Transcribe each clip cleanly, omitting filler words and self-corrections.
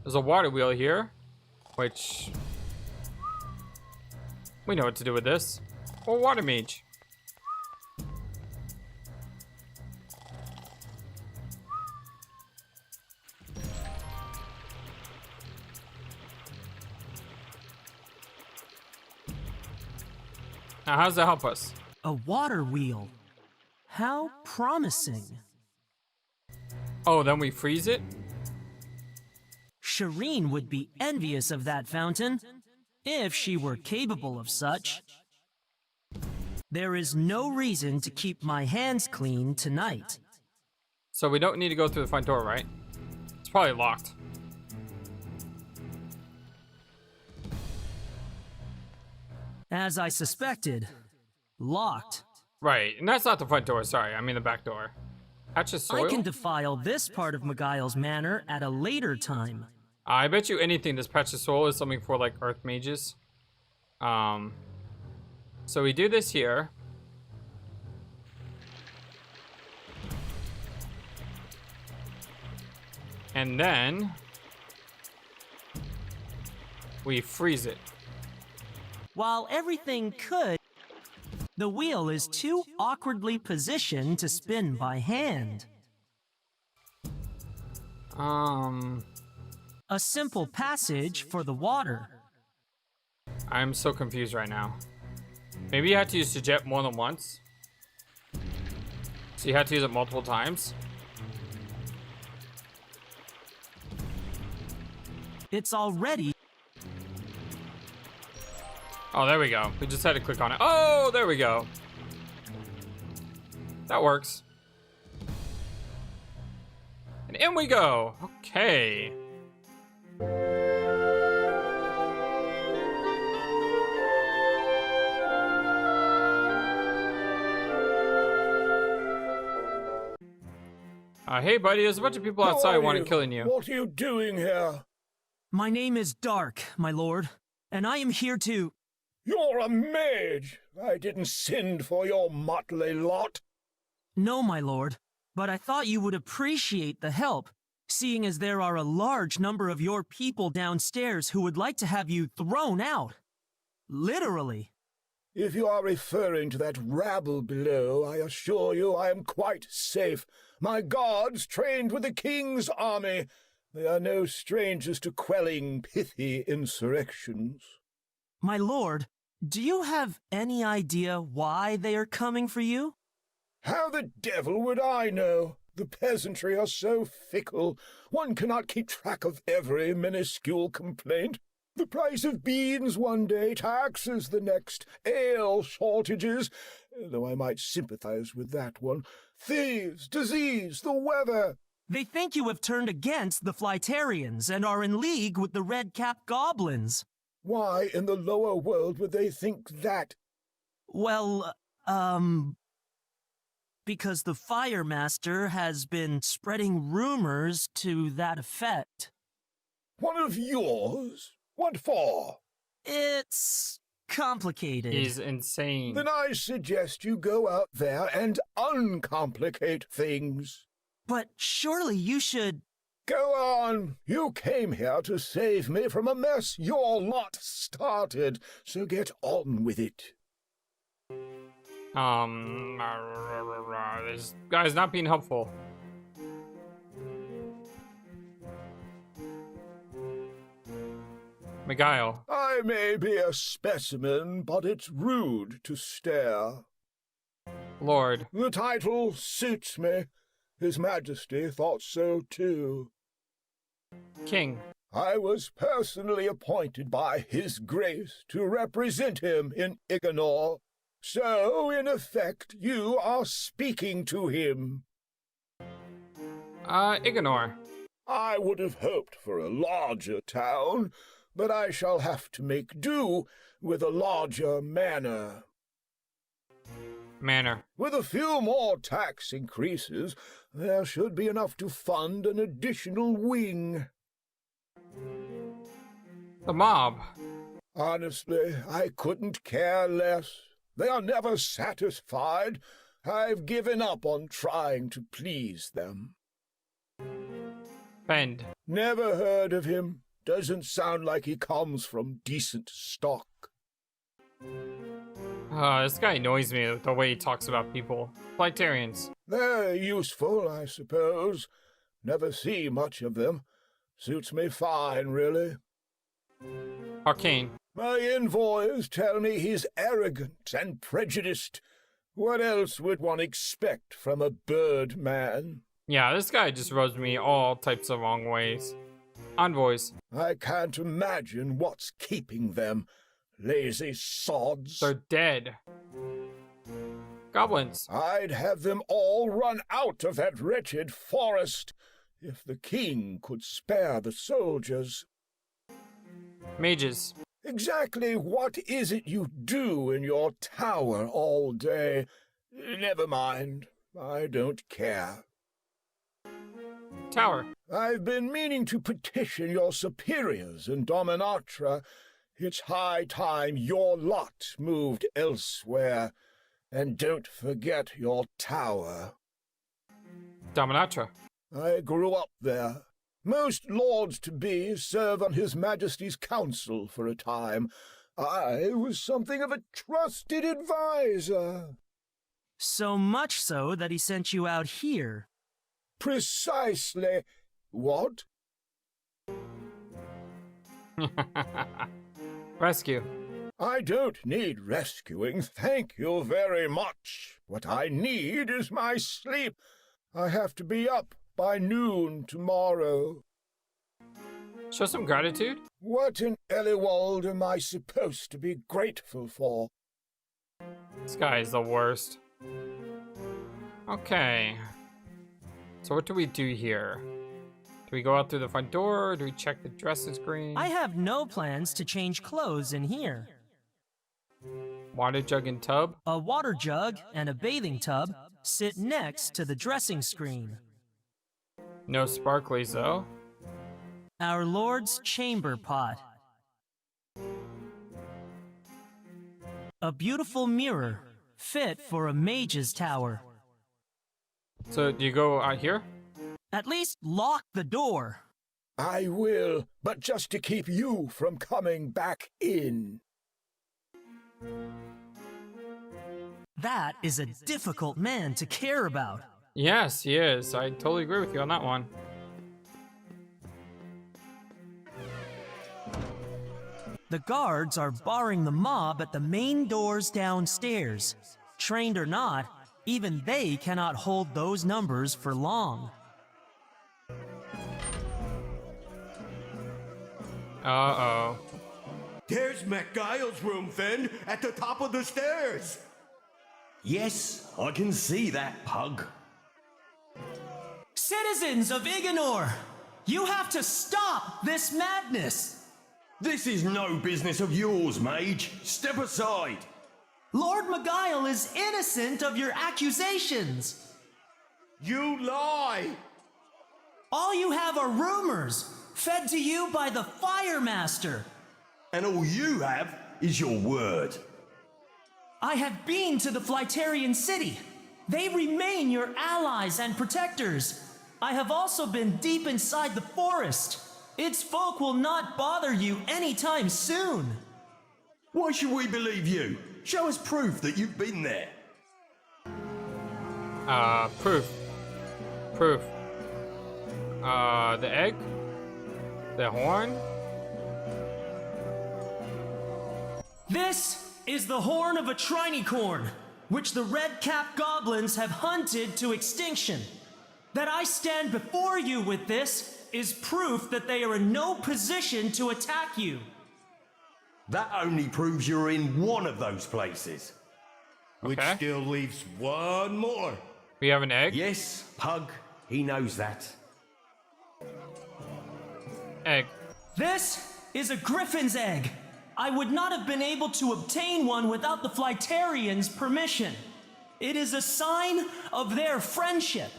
There's a water wheel here, which we know what to do with this. Or Water Mage. Now, how does that help us? A water wheel. How promising. Oh, then we freeze it? Shireen would be envious of that fountain, if she were capable of such. There is no reason to keep my hands clean tonight. So we don't need to go through the front door, right? It's probably locked. As I suspected, locked. Right, and that's not the front door, sorry. I mean the back door. Patch of soil? I can defile this part of Miguel's manor at a later time. I bet you anything this patch of soil is something for like earth mages. So we do this here. And then we freeze it. While everything could, the wheel is too awkwardly positioned to spin by hand. A simple passage for the water. I'm so confused right now. Maybe you had to use the jet more than once. So you had to use it multiple times. It's already... Oh, there we go. We just had to click on it. Oh, there we go. That works. And in we go. Okay. Hey, buddy. There's a bunch of people outside wanting killing you. What are you doing here? My name is Dark, my lord, and I am here to... You're a mage. I didn't send for your motley lot. No, my lord, but I thought you would appreciate the help, seeing as there are a large number of your people downstairs who would like to have you thrown out. Literally. If you are referring to that rabble below, I assure you I am quite safe. My guards trained with the king's army. They are no strangers to quelling pithy insurrections. My lord, do you have any idea why they are coming for you? How the devil would I know? The peasantry are so fickle, one cannot keep track of every minuscule complaint. The price of beans one day, taxes the next, ale shortages, though I might sympathize with that one, thieves, disease, the weather. They think you have turned against the Flytarians and are in league with the red-capped goblins. Why in the lower world would they think that? Well, because the Fire Master has been spreading rumors to that effect. One of yours? What for? It's complicated. He's insane. Then I suggest you go out there and uncomplicate things. But surely you should... Go on. You came here to save me from a mess your lot started, so get on with it. This guy's not being helpful. Miguel. I may be a specimen, but it's rude to stare. Lord. The title suits me. His Majesty thought so too. King. I was personally appointed by His Grace to represent him in Ignore. So, in effect, you are speaking to him. Ignore. I would have hoped for a larger town, but I shall have to make do with a larger manor. Manor. With a few more tax increases, there should be enough to fund an additional wing. The mob. Honestly, I couldn't care less. They are never satisfied. I've given up on trying to please them. Fend. Never heard of him. Doesn't sound like he comes from decent stock. This guy annoys me with the way he talks about people. Flightarians. They're useful, I suppose. Never see much of them. Suits me fine, really. Arcane. My envoys tell me he's arrogant and prejudiced. What else would one expect from a bird man? Yeah, this guy just rubs me all types of wrong ways. Envoys. I can't imagine what's keeping them. Lazy sods. They're dead. Goblins. I'd have them all run out of that wretched forest if the king could spare the soldiers. Mages. Exactly what is it you do in your tower all day? Never mind. I don't care. Tower. I've been meaning to petition your superiors in Dominatra. It's high time your lot moved elsewhere. And don't forget your tower. Dominatra. I grew up there. Most lords-to-be serve on His Majesty's council for a time. I was something of a trusted advisor. So much so that he sent you out here. Precisely. What? Rescue. I don't need rescuing, thank you very much. What I need is my sleep. I have to be up by noon tomorrow. Show some gratitude. What in Eliwald am I supposed to be grateful for? This guy is the worst. Okay. So what do we do here? Do we go out through the front door, or do we check the dressing screen? I have no plans to change clothes in here. Water jug and tub? A water jug and a bathing tub sit next to the dressing screen. No sparklies, though. Our Lord's chamber pot. A beautiful mirror, fit for a mage's tower. So, do you go out here? At least lock the door. I will, but just to keep you from coming back in. That is a difficult man to care about. Yes, he is. I totally agree with you on that one. The guards are barring the mob at the main doors downstairs. Trained or not, even they cannot hold those numbers for long. Uh-oh. There's McGuile's room, Finn, at the top of the stairs. Yes, I can see that, Pug. Citizens of Iganor, you have to stop this madness! This is no business of yours, Mage. Step aside. Lord McGuile is innocent of your accusations. You lie! All you have are rumors, fed to you by the Fire Master. And all you have is your word. I have been to the Flightarian city. They remain your allies and protectors. I have also been deep inside the forest. Its folk will not bother you anytime soon. Why should we believe you? Show us proof that you've been there. Proof. Proof. The egg? The horn? This is the horn of a trinicorn, which the red-capped goblins have hunted to extinction. That I stand before you with this is proof that they are in no position to attack you. That only proves you're in one of those places. Which Okay. still leaves one more. We have an egg? Yes, Pug, he knows that. Egg. This is a Gryphon's egg. I would not have been able to obtain one without the Flightarians' permission. It is a sign of their friendship.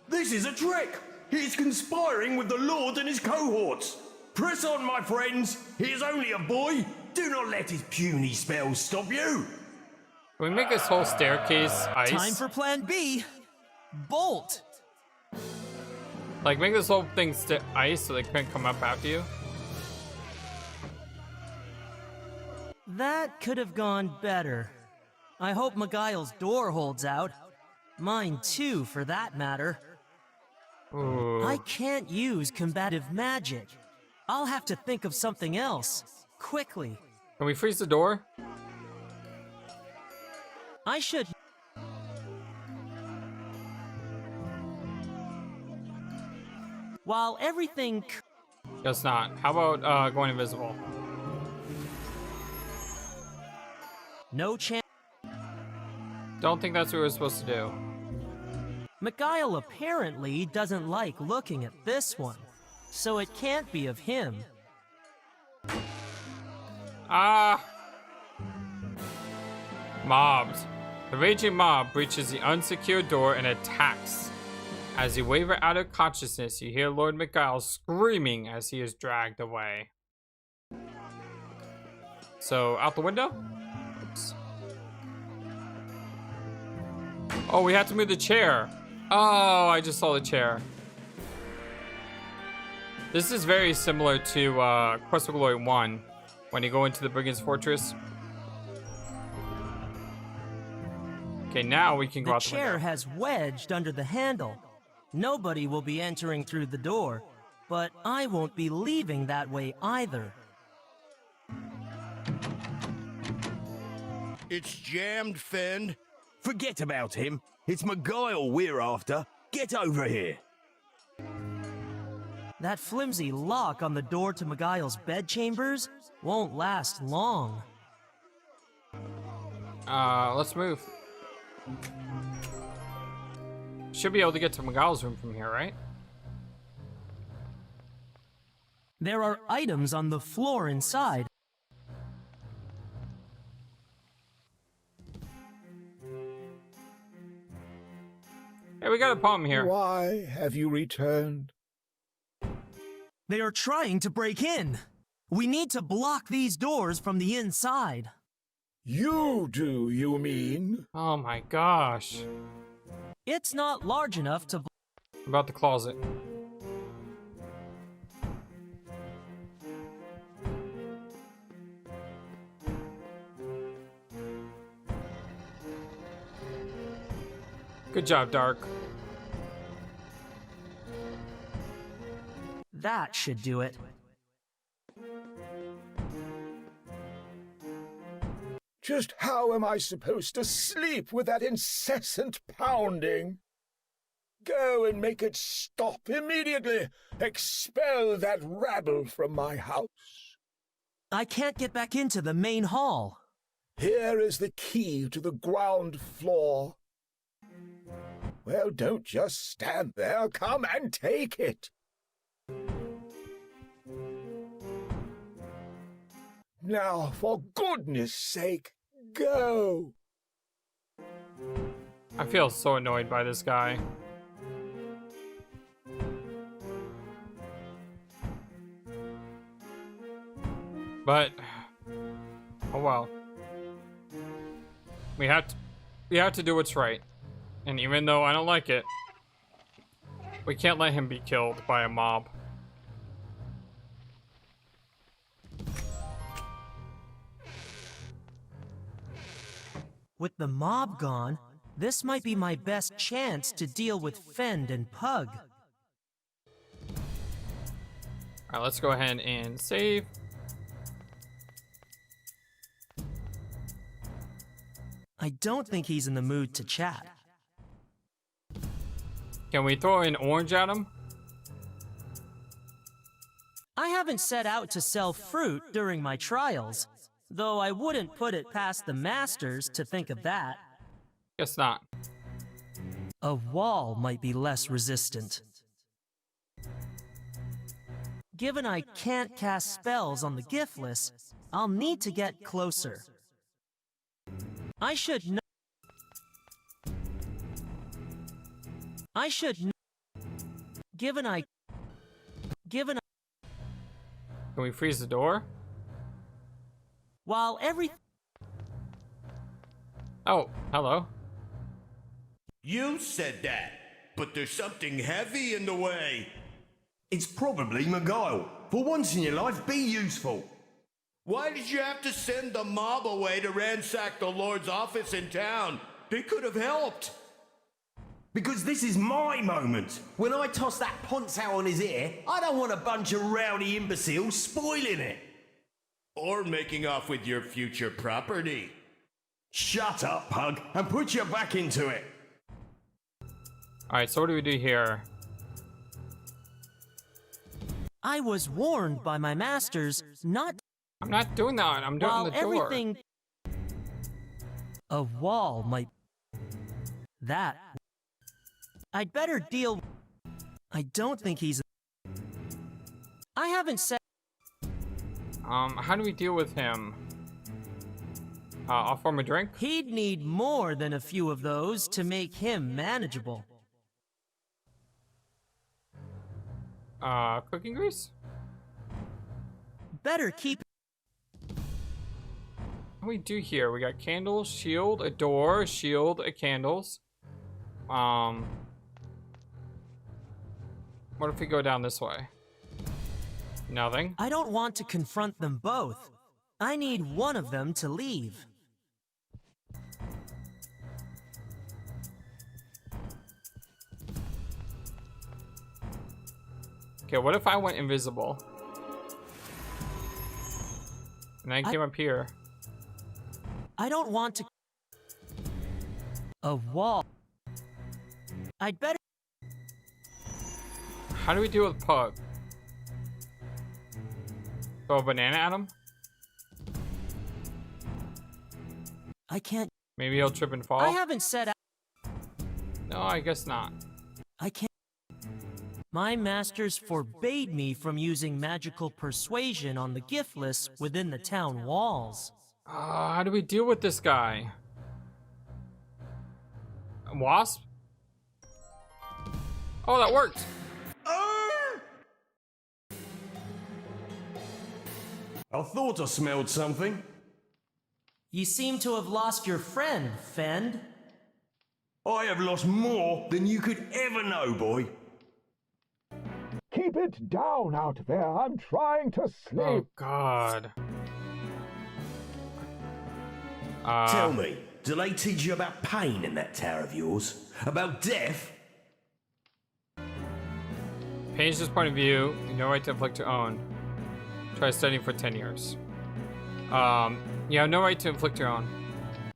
This is a trick! He's conspiring with the Lord and his cohorts! Press on, my friends! He is only a boy! Do not let his puny spells stop you! Can we make this whole staircase ice? Time for plan B. Bolt! Like, make this whole thing ice so they couldn't come up after you. That could have gone better. I hope Miguel's door holds out. Mine too, for that matter. Ooh. I can't use combative magic. I'll have to think of something else. Quickly. Can we freeze the door? I should... While everything... Guess not. How about going invisible? No chance... Don't think that's what we're supposed to do. Miguel apparently doesn't like looking at this one, so it can't be of him. Ah! Mobs. The raging mob breaches the unsecured door and attacks. As you waver out of consciousness, you hear Lord Miguel screaming as he is dragged away. So, out the window? Oops. Oh, we have to move the chair. Oh, I just saw the chair. This is very similar to Quest of Glory 1, when you go into the Brigand's Fortress. Okay, now we can go out the window. The chair has wedged under the handle. Nobody will be entering through the door, but I won't be leaving that way either. It's jammed, Fend. Forget about him. It's Miguel we're after. Get over here. That flimsy lock on the door to Miguel's bedchambers won't last long. Let's move. Should be able to get to Miguel's room from here, right? There are items on the floor inside. Hey, we got a problem here. Why have you returned? They are trying to break in. We need to block these doors from the inside. You do, you mean? Oh my gosh. It's not large enough to... About the closet. Good job, Dark. That should do it. Just how am I supposed to sleep with that incessant pounding? Go and make it stop immediately. Expel that rabble from my house. I can't get back into the main hall. Here is the key to the ground floor. Well, don't just stand there. Come and take it. Now, for goodness sake, go. I feel so annoyed by this guy. But, oh well. We have to do what's right. And even though I don't like it, we can't let him be killed by a mob. With the mob gone, this might be my best chance to deal with Fend and Pug. Alright, let's go ahead and save. I don't think he's in the mood to chat. Can we throw an orange at him? I haven't set out to sell fruit during my trials, though I wouldn't put it past the masters to think of that. Guess not. A wall might be less resistant. Given I can't cast spells on the giftless, I'll need to get closer. I should know. Given Can we freeze the door? while Oh, hello. You said that. but there's something heavy in the way. It's probably Miguel. For once in your life, be useful. Why did you have to send the mob away to ransack the Lord's office in town? They could have helped. Because this is my moment. When I toss that ponce out on his ear, I don't want a bunch of rowdy imbeciles spoiling it. Or making off with your future property. Shut up, Pug, and put your back into it. Alright, so what do we do here? I was warned by my masters not I'm not doing that. I'm doing while the door. everything a wall might that I'd better deal. I don't think he's I haven't said How do we deal with him? I'll form a drink. he'd need more than a few of those to make him manageable. Cooking grease? Better keep What do we do here? We got candles, shield, a door, shield, a candles. What if we go down this way? Nothing. I don't want to confront them both. I need one of them to leave. Okay, what if I went invisible? And I came up here. I don't want to a wall. I'd better How do we deal with Pug? Throw a banana at him? I can't Maybe he'll trip and fall? I haven't said No, I guess not. I can't. My masters forbade me from using magical persuasion on the giftless within the town walls. How do we deal with this guy? A wasp? Oh, that worked! I thought I smelled something. You seem to have lost your friend, Fend. I have lost more than you could ever know, boy. Keep it down out there. I'm trying to sleep. Oh, God. Tell me, do they teach you about pain in that tower of yours? About death? Change this point of view. You no right to inflict your own. Try studying for 10 years. You have no right to inflict your own.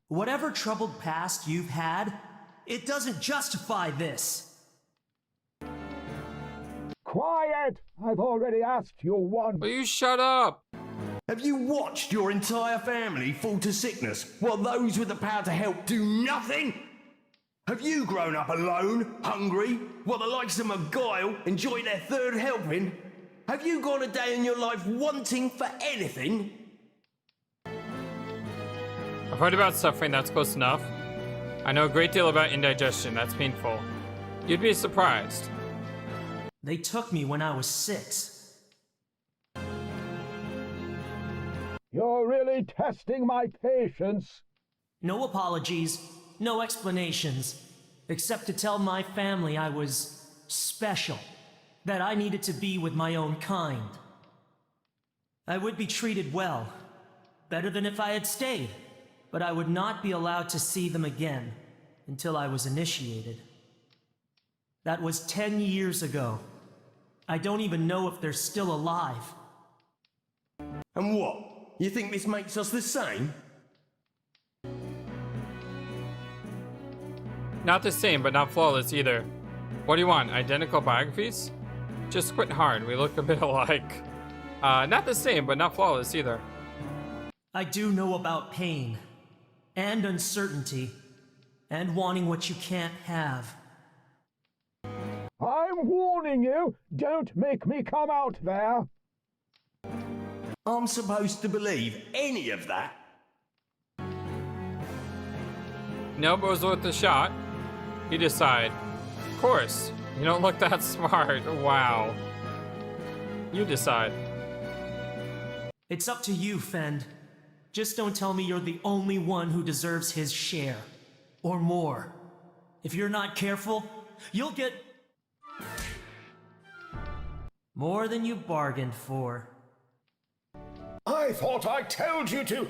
Whatever troubled past you've had, it doesn't justify this. Quiet! I've already asked you once. Will you shut up? Have you watched your entire family fall to sickness while those with the power to help do nothing? Have you grown up alone, hungry, while the likes of Miguel enjoy their third helping? Have you gone a day in your life wanting for anything? I've heard about suffering, that's close enough. I know a great deal about indigestion, that's painful. You'd be surprised. They took me when I was 6. You're really testing my patience. No apologies, no explanations, except to tell my family I was special, that I needed to be with my own kind. I would be treated well, better than if I had stayed, but I would not be allowed to see them again until I was initiated. That was 10 years ago. I don't even know if they're still alive. And what? You think this makes us the same? Not the same, but not flawless either. What do you want, identical biographies? Just squint hard, we look a bit alike. Not the same, but not flawless either. I do know about pain, and uncertainty, and wanting what you can't have. I'm warning you, don't make me come out there. I'm supposed to believe any of that? No, but it was worth a shot. You decide. Of course. You don't look that smart. Wow. You decide. It's up to you, Fend. Just don't tell me you're the only one who deserves his share. Or more. If you're not careful, you'll get more than you bargained for. I thought I told you to.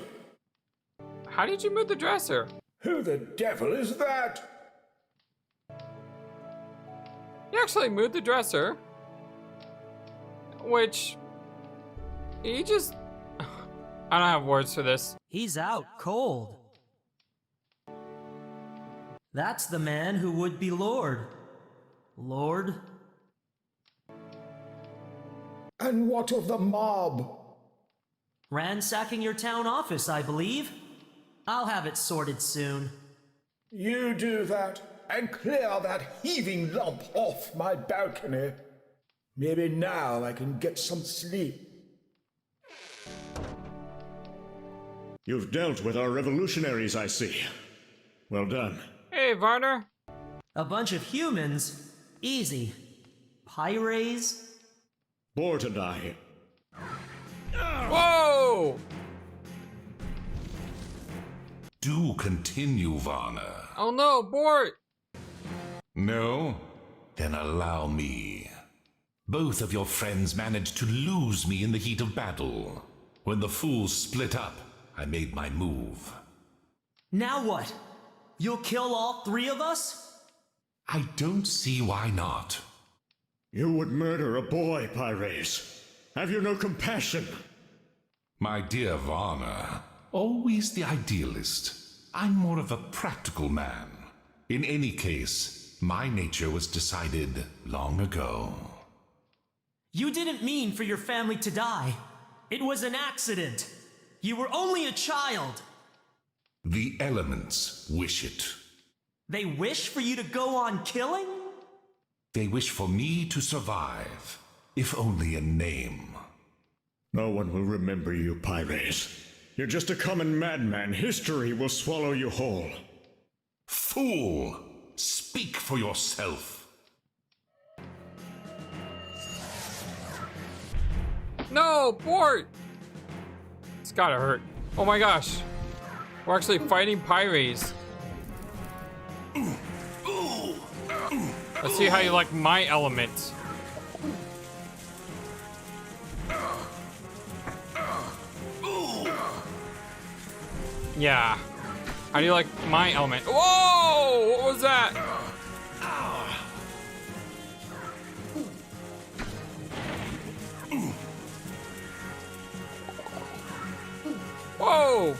How did you move the dresser? Who the devil is that? You actually moved the dresser. Which... He just... I don't have words for this. He's out cold. That's the man who would be Lord. Lord? And what of the mob? Ransacking your town office, I believe. I'll have it sorted soon. You do that, and clear that heaving lump off my balcony. Maybe now I can get some sleep. You've dealt with our revolutionaries, I see. Well done. Hey, Varner. A bunch of humans? Easy. Pyres? Bort and I. Whoa! Do continue, Varner. Oh no, Bort! No? Then allow me. Both of your friends managed to lose me in the heat of battle. When the fools split up, I made my move. Now what? You'll kill all three of us? I don't see why not. You would murder a boy, Pyres. Have you no compassion? My dear Varner, always the idealist. I'm more of a practical man. In any case, my nature was decided long ago. You didn't mean for your family to die. It was an accident. You were only a child. The elements wish it. They wish for you to go on killing? They wish for me to survive, if only in name. No one will remember you, Pyres. You're just a common madman. History will swallow you whole. Fool! Speak for yourself. No, Bort! It's gotta hurt. Oh my gosh. We're actually fighting Pyres. Let's see how you like my element. Yeah. How do you like my element? Whoa! What was that? Whoa!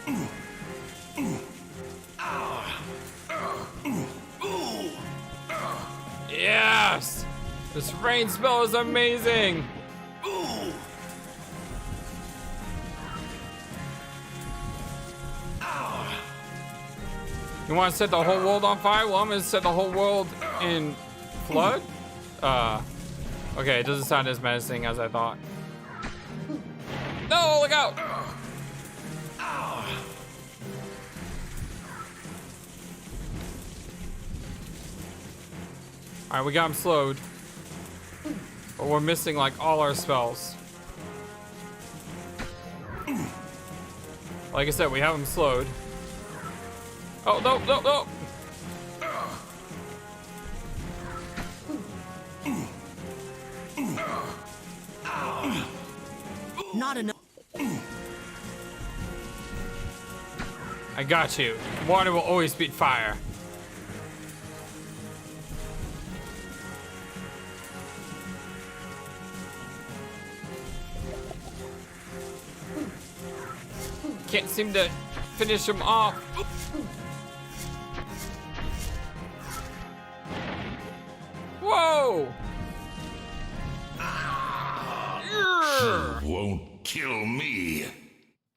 Yes! This rain spell is amazing! You want to set the whole world on fire? Well, I'm going to set the whole world in flood? Okay, it doesn't sound as menacing as I thought. No, look out! Alright, we got him slowed. But we're missing like all our spells. Like I said, we have him slowed. Oh, no, no, no! Not enough. I got you. Water will always beat fire. Can't seem to finish him off. Whoa! You won't kill me.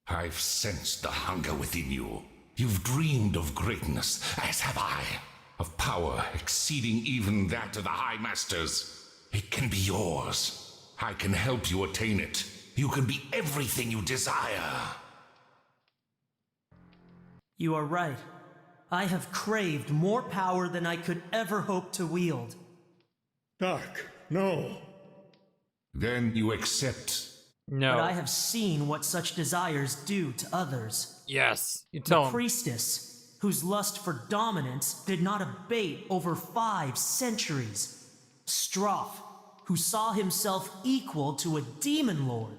I've sensed the hunger within you. You've dreamed of greatness, as have I. Of power exceeding even that of the High Masters. It can be yours. I can help you attain it. You can be everything you desire. You are right. I have craved more power than I could ever hope to wield. Dark, no. Then you accept. No. But I have seen what such desires do to others. Yes. You tell The him. priestess, whose lust for dominance did not abate over 5 centuries. Stroff, who saw himself equal to a demon lord.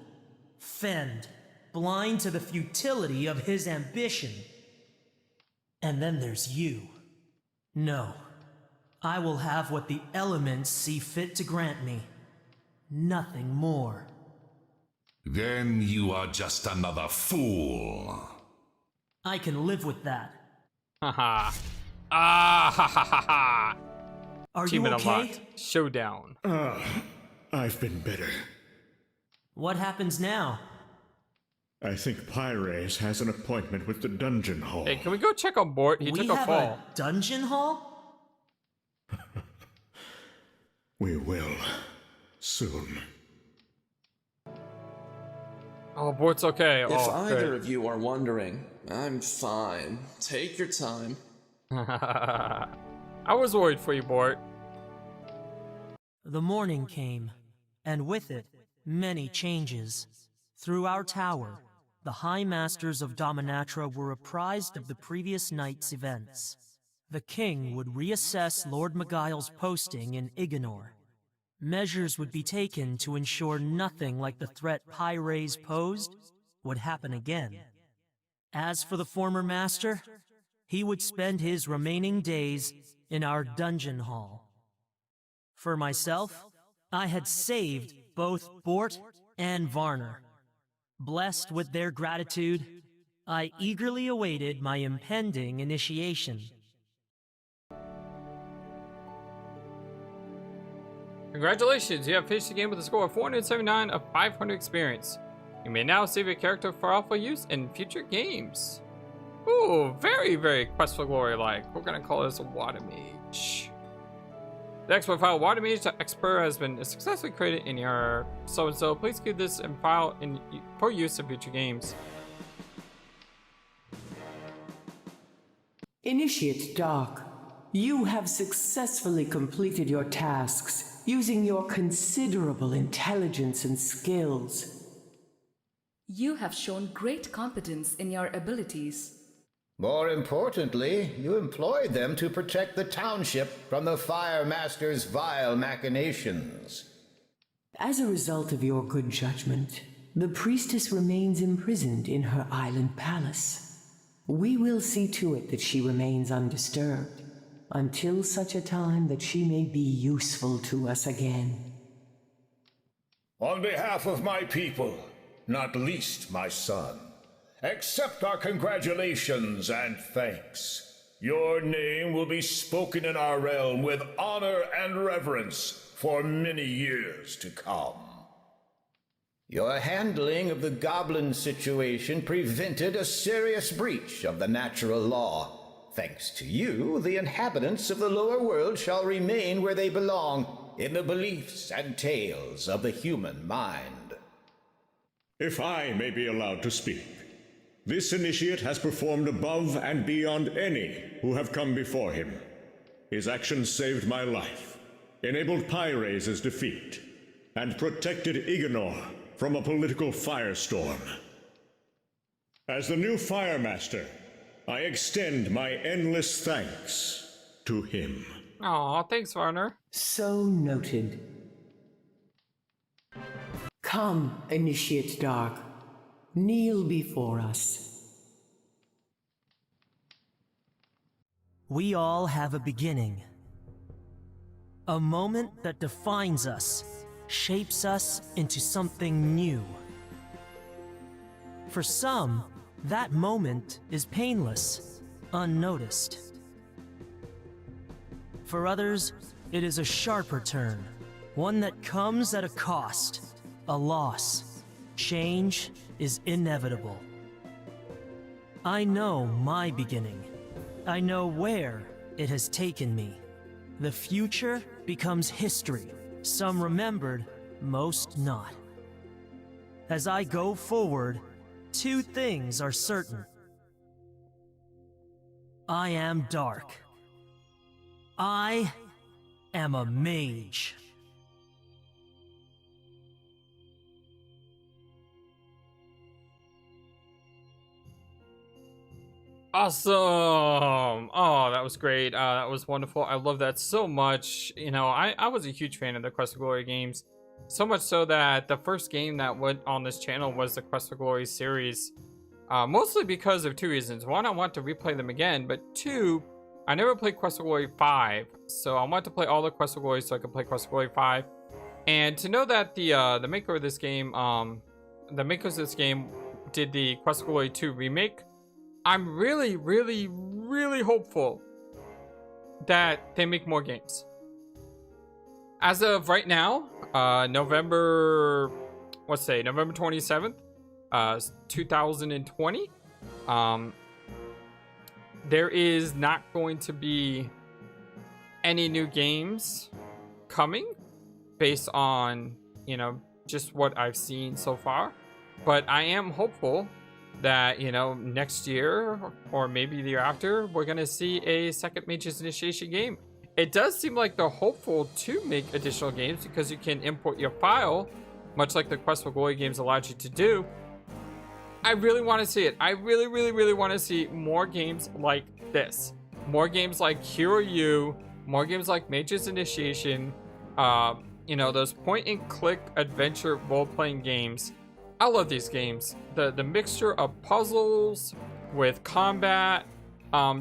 Fend, blind to the futility of his ambition. And then there's you. No, I will have what the elements see fit to grant me. Nothing more. Then you are just another fool. I can live with that. Haha. Ah ha ha ha ha. Are Achievement you okay? unlocked. Showdown. I've been better. What happens now? I think Pyres has an appointment with the dungeon hall. Hey, can we go check on Bort? He took a have fall. a dungeon hall? We will. Soon. Oh, Bort's okay. If Oh, either of you are wondering, I'm fine. Take your time. I was worried for you, Bort. The morning came, and with it, many changes. Through our tower, the High Masters of Dominatra were apprised of the previous night's events. The king would reassess Lord Miguel's posting in Iganor. Measures would be taken to ensure nothing like the threat Pyres posed would happen again. As for the former master, he would spend his remaining days in our dungeon hall. For myself, I had saved both Bort and Varner. Blessed with their gratitude, I eagerly awaited my impending initiation. Congratulations, you have finished the game with a score of 479 of 500 experience. You may now save your character for alpha use in future games. Ooh, very, very Quest for Glory like. We're gonna call this a Water Mage. The export file Water Mage expert has been successfully created in your so-and-so. Please keep this in file for use in future games. Initiate Dark. You have successfully completed your tasks using your considerable intelligence and skills. You have shown great competence in your abilities. More importantly, you employed them to protect the township from the Fire Master's vile machinations. As a result of your good judgment, the priestess remains imprisoned in her island palace. We will see to it that she remains undisturbed, until such a time that she may be useful to us again. On behalf of my people, not least my son, accept our congratulations and thanks. Your name will be spoken in our realm with honor and reverence for many years to come. Your handling of the goblin situation prevented a serious breach of the natural law. Thanks to you, the inhabitants of the lower world shall remain where they belong, in the beliefs and tales of the human mind. If I may be allowed to speak, this initiate has performed above and beyond any who have come before him. His actions saved my life, enabled Pyres' defeat, and protected Iganor from a political firestorm. As the new Fire Master, I extend my endless thanks to him. Aw, thanks, Varner. So noted. Come, Initiate Dark. Kneel before us. We all have a beginning. A moment that defines us, shapes us into something new. For some, that moment is painless, unnoticed. For others, it is a sharper turn, one that comes at a cost, a loss. Change is inevitable. I know my beginning. I know where it has taken me. The future becomes history, some remembered, most not. As I go forward, two things are certain. I am dark. I am a mage. Awesome. Oh, that was great. That was wonderful. I love that so much. You know, I was a huge fan of the Quest for Glory games. So much so that the first game that went on this channel was the Quest for Glory series. Mostly because of two reasons. One, I want to replay them again. But two, I never played Quest for Glory 5. So I want to play all the Quest for Glory so I can play Quest for Glory 5. And to know that the maker of this game, the makers of this game did the Quest for Glory 2 remake, I'm really, really, really hopeful that they make more games. As of right now, November 27th, 2020, there is not going to be any new games coming based on, you know, just what I've seen so far. But I am hopeful that, you know, next year or maybe the year after, we're going to see a second Mage's Initiation game. It does seem like they're hopeful to make additional games because you can import your file, much like the Quest for Glory games allowed you to do. I really want to see it. I really, really, really want to see more games like this. More games like Hero U, more games like Mage's Initiation, you know, those point-and-click adventure role-playing games. I love these games. The mixture of puzzles with combat,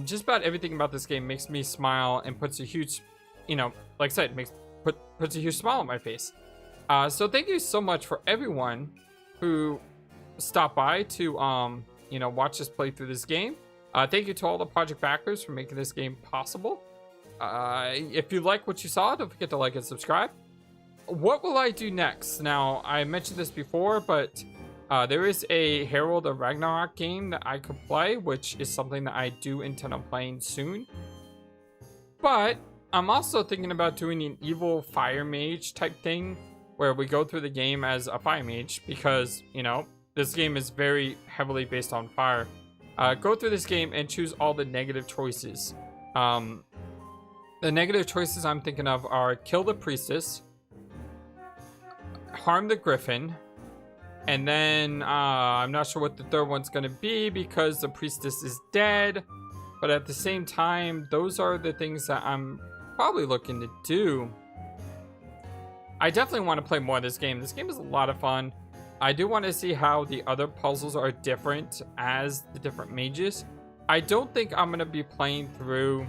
just about everything about this game makes me smile and puts a huge, you know, like I said, puts a huge smile on my face. So thank you so much for everyone who stopped by to, you know, watch us play through this game. Thank you to all the project backers for making this game possible. If you like what you saw, don't forget to like and subscribe. What will I do next? Now, I mentioned this before, but there is a Herald of Ragnarok game that I could play, which is something that I do intend on playing soon. But I'm also thinking about doing an evil Fire Mage type thing, where we go through the game as a Fire Mage, because, you know, this game is very heavily based on fire. Go through this game and choose all the negative choices. The negative choices I'm thinking of are kill the Priestess, harm the Gryphon, and then I'm not sure what the third one's gonna be because the Priestess is dead, but at the same time, those are the things that I'm probably looking to do. I definitely want to play more of this game. This game is a lot of fun. I do want to see how the other puzzles are different as the different mages. I don't think I'm gonna be playing through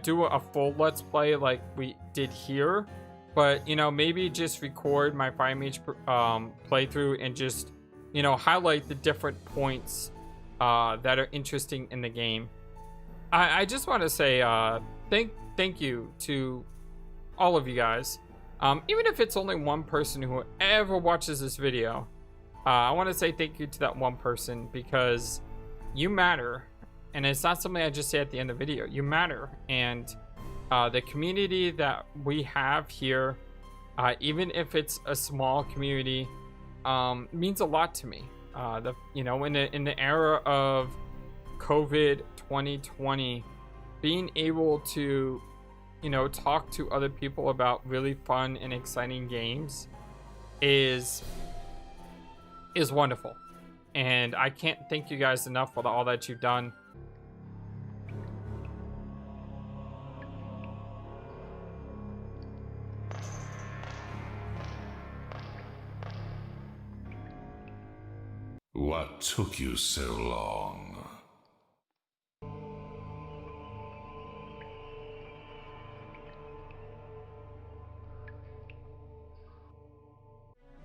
do a full let's play like we did here, but, you know, maybe just record my Fire Mage playthrough and just, you know, highlight the different points that are interesting in the game. I just want to say thank you to all of you guys. Even if it's only one person who ever watches this video, I want to say thank you to that one person, because you matter. And it's not something I just say at the end of the video. You matter. And the community that we have here, even if it's a small community, means a lot to me. You know, in the era of COVID 2020, being able to, you know, talk to other people about really fun and exciting games is wonderful. And I can't thank you guys enough for all that you've done. What took you so long?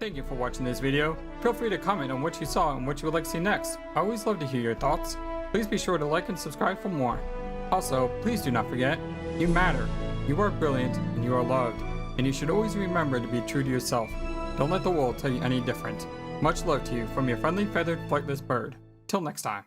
Thank you for watching this video. Feel free to comment on what you saw and what you would like to see next. I always love to hear your thoughts. Please be sure to like and subscribe for more. Also, please do not forget, you matter, you are brilliant, and you are loved. And you should always remember to be true to yourself. Don't let the world tell you any different. Much love to you from your friendly feathered flightless bird. Till next time.